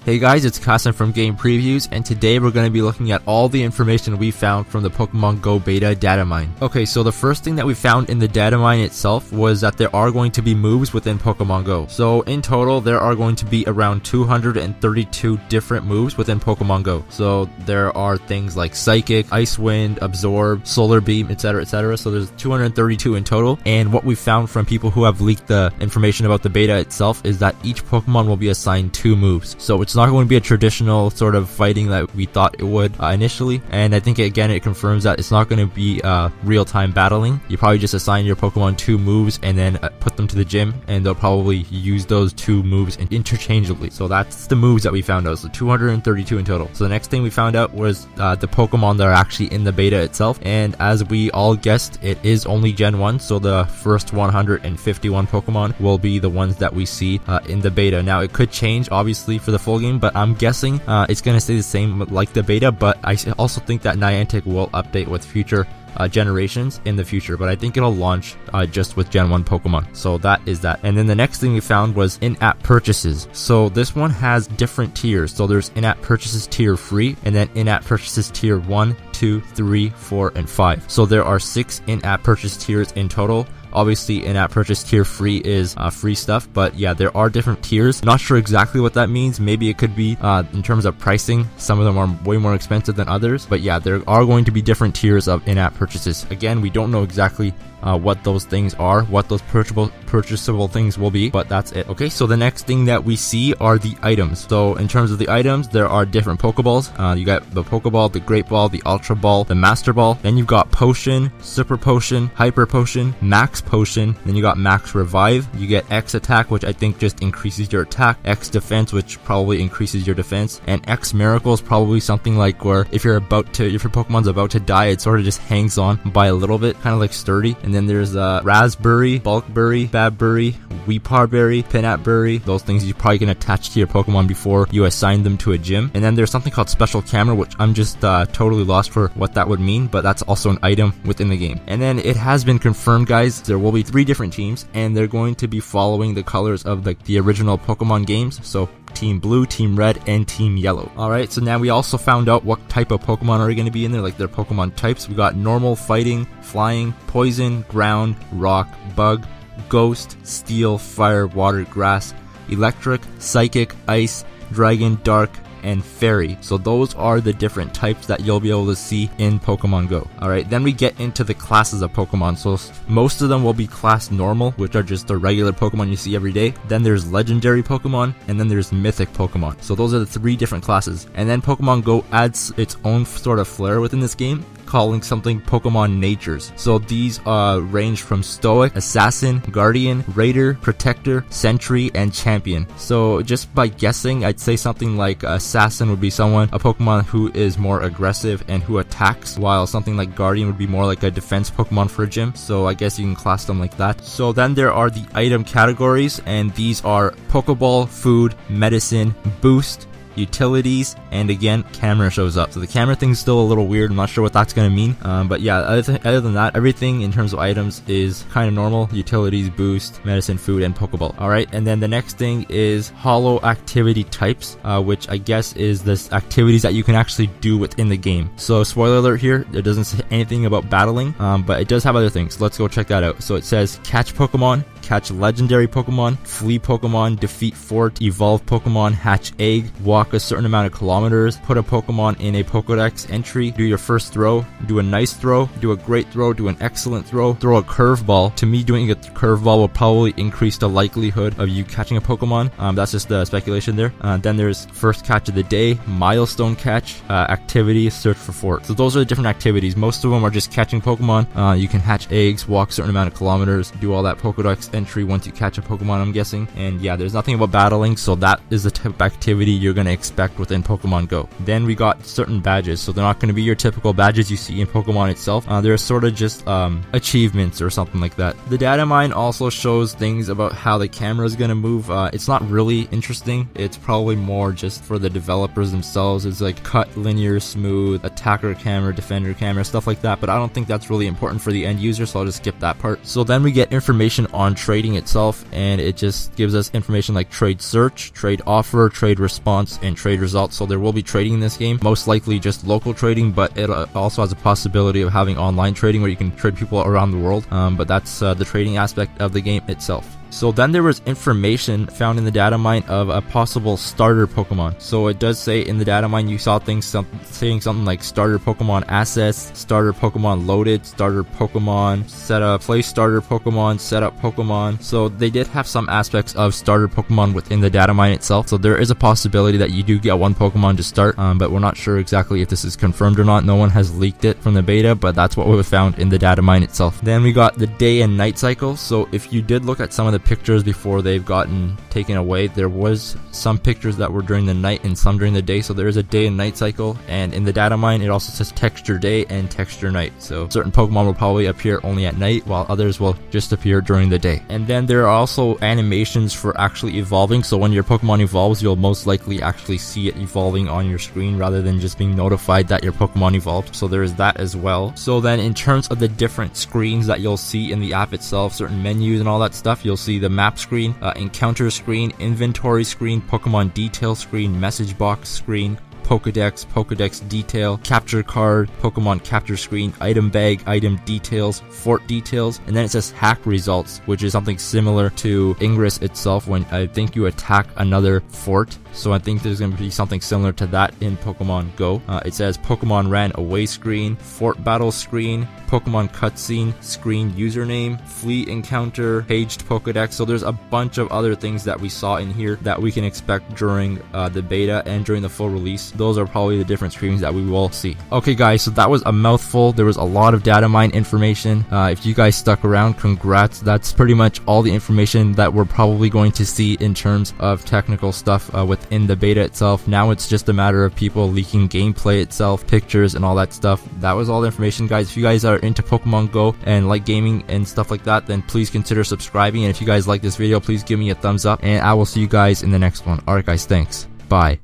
Hey guys, it's Kasan from Game Previews, and today we're going to be looking at all the information we found from the Pokemon Go beta data mine. Okay, so the first thing that we found in the data mine itself was that there are going to be moves within Pokemon Go. So in total, there are going to be around 232 different moves within Pokemon Go. So there are things like Psychic, Ice Wind, Absorb, Solar Beam, etc, etc. So there's 232 in total, and what we found from people who have leaked the information about the beta itself is that each Pokemon will be assigned 2 moves. So it's not going to be a traditional sort of fighting that we thought it would initially, and I think again it confirms that it's not going to be real-time battling. You probably just assign your Pokemon 2 moves and then put them to the gym, and they'll probably use those 2 moves interchangeably. So that's the moves that we found out, so 232 in total. So the next thing we found out was the Pokemon that are actually in the beta itself, and as we all guessed, it is only Gen 1, so the first 151 Pokemon will be the ones that we see in the beta. Now it could change obviously for the full game, but I'm guessing it's going to stay the same like the beta, but I also think that Niantic will update with future generations in the future, but I think it'll launch just with Gen 1 Pokemon. So that is that. And then the next thing we found was in-app purchases. So this one has different tiers. So there's in-app purchases tier free, and then in-app purchases tier 1, 2, 3, 4, and 5. So there are 6 in-app purchase tiers in total. Obviously, in-app purchase tier free is free stuff, but yeah, there are different tiers. Not sure exactly what that means. Maybe it could be in terms of pricing. Some of them are way more expensive than others, but yeah, there are going to be different tiers of in-app purchases. Again, we don't know exactly what those things are, what those purchasable things will be, but that's it. Okay, so the next thing that we see are the items. So in terms of the items, there are different Pokeballs. You got the Pokeball, the Great Ball, the Ultra Ball, the Master Ball. Then you've got Potion, Super Potion, Hyper Potion, Max Potion. Then you got Max Revive. You get X Attack, which I think just increases your attack. X Defense, which probably increases your defense. And X Miracle is probably something like where if your Pokemon's about to die, it sort of just hangs on by a little bit, kind of like sturdy. And then there's Raspberry, Bulkberry, Babberry, Weeparberry, Pinapberry. Those things you probably can attach to your Pokemon before you assign them to a gym. And then there's something called Special Camera, which I'm just totally lost for what that would mean, but that's also an item within the game. And then it has been confirmed, guys, there will be 3 different teams, and they're going to be following the colors of the original Pokemon games. So Team Blue, Team Red, and Team Yellow. Alright, so now we also found out what type of Pokemon are going to be in there, like their Pokemon types. We got Normal, Fighting, Flying, Poison, Ground, Rock, Bug, Ghost, Steel, Fire, Water, Grass, Electric, Psychic, Ice, Dragon, Dark, and Fairy. So those are the different types that you'll be able to see in Pokemon Go. Alright, then we get into the classes of Pokemon. So most of them will be class normal, which are just the regular Pokemon you see every day. Then there's legendary Pokemon, and then there's mythic Pokemon. So those are the 3 different classes. And then Pokemon Go adds its own sort of flair within this game, calling something Pokemon Natures. So these range from Stoic, Assassin, Guardian, Raider, Protector, Sentry, and Champion. So just by guessing, I'd say something like Assassin would be a Pokemon who is more aggressive and who attacks, while something like Guardian would be more like a defense Pokemon for a gym. So I guess you can class them like that. So then there are the item categories, and these are Pokeball, Food, Medicine, Boost, Utilities, and again, camera shows up. So the camera thing's still a little weird. I'm not sure what that's going to mean. But yeah, other than that, everything in terms of items is kind of normal. Utilities, Boost, Medicine, Food, and Pokeball. Alright, and then the next thing is Holo activity types, which I guess is this activities that you can actually do within the game. So spoiler alert here, it doesn't say anything about battling, but it does have other things. Let's go check that out. So it says catch Pokemon, catch legendary Pokemon, flee Pokemon, defeat fort, evolve Pokemon, hatch egg, walk a certain amount of kilometers, put a Pokemon in a Pokedex entry, do your first throw, do a nice throw, do a great throw, do an excellent throw, throw a curveball. To me, doing a curveball will probably increase the likelihood of you catching a Pokemon. That's just the speculation there. Then there's first catch of the day, milestone catch, activity, search for fort. So those are the different activities. Most of them are just catching Pokemon. You can hatch eggs, walk a certain amount of kilometers, do all that Pokedex entry once you catch a Pokemon, I'm guessing. And yeah, there's nothing about battling, so that is the type of activity you're going to expect within Pokemon Go. Then we got certain badges, so they're not going to be your typical badges you see in Pokemon itself. They're sort of just achievements or something like that. The data mine also shows things about how the camera is going to move. It's not really interesting. It's probably more just for the developers themselves. It's like cut, linear, smooth, attacker camera, defender camera, stuff like that, but I don't think that's really important for the end user, so I'll just skip that part. So then we get information on trading itself, and it just gives us information like trade search, trade offer, trade response, and trade results. So there will be trading in this game, most likely just local trading, but it also has a possibility of having online trading where you can trade people around the world. But that's the trading aspect of the game itself. So then there was information found in the data mine of a possible starter Pokemon. So it does say in the data mine you saw things saying something like starter Pokemon assets, starter Pokemon loaded, starter Pokemon setup, play starter Pokemon, setup Pokemon. So they did have some aspects of starter Pokemon within the data mine itself. So there is a possibility that you do get one Pokemon to start, but we're not sure exactly if this is confirmed or not. No one has leaked it from the beta, but that's what we found in the data mine itself. Then we got the day and night cycle. So if you did look at some of the pictures before they've gotten taken away, there was some pictures that were during the night and some during the day. So there is a day and night cycle, and in the data mine it also says texture day and texture night. So certain Pokemon will probably appear only at night while others will just appear during the day. And then there are also animations for actually evolving. So when your Pokemon evolves, you'll most likely actually see it evolving on your screen rather than just being notified that your Pokemon evolved. So there is that as well. So then in terms of the different screens that you'll see in the app itself, certain menus and all that stuff, you'll see the map screen, encounter screen, inventory screen, Pokemon detail screen, message box screen, Pokedex detail, capture card, Pokemon capture screen, item bag, item details, fort details, and then it says hack results, which is something similar to Ingress itself when I think you attack another fort. So I think there's going to be something similar to that in Pokemon Go. It says Pokemon ran away screen, fort battle screen, Pokemon cutscene, screen username, fleet encounter, paged Pokedex. So there's a bunch of other things that we saw in here that we can expect during the beta and during the full release. Those are probably the different screens that we will see. Okay guys, so that was a mouthful. There was a lot of data mine information. If you guys stuck around, congrats. That's pretty much all the information that we're probably going to see in terms of technical stuff within the beta itself. Now it's just a matter of people leaking gameplay itself, pictures and all that stuff. That was all the information, guys. If you guys are into Pokemon Go and like gaming and stuff like that, then please consider subscribing. And if you guys like this video, please give me a thumbs up, and I will see you guys in the next one. Alright guys, thanks. Bye.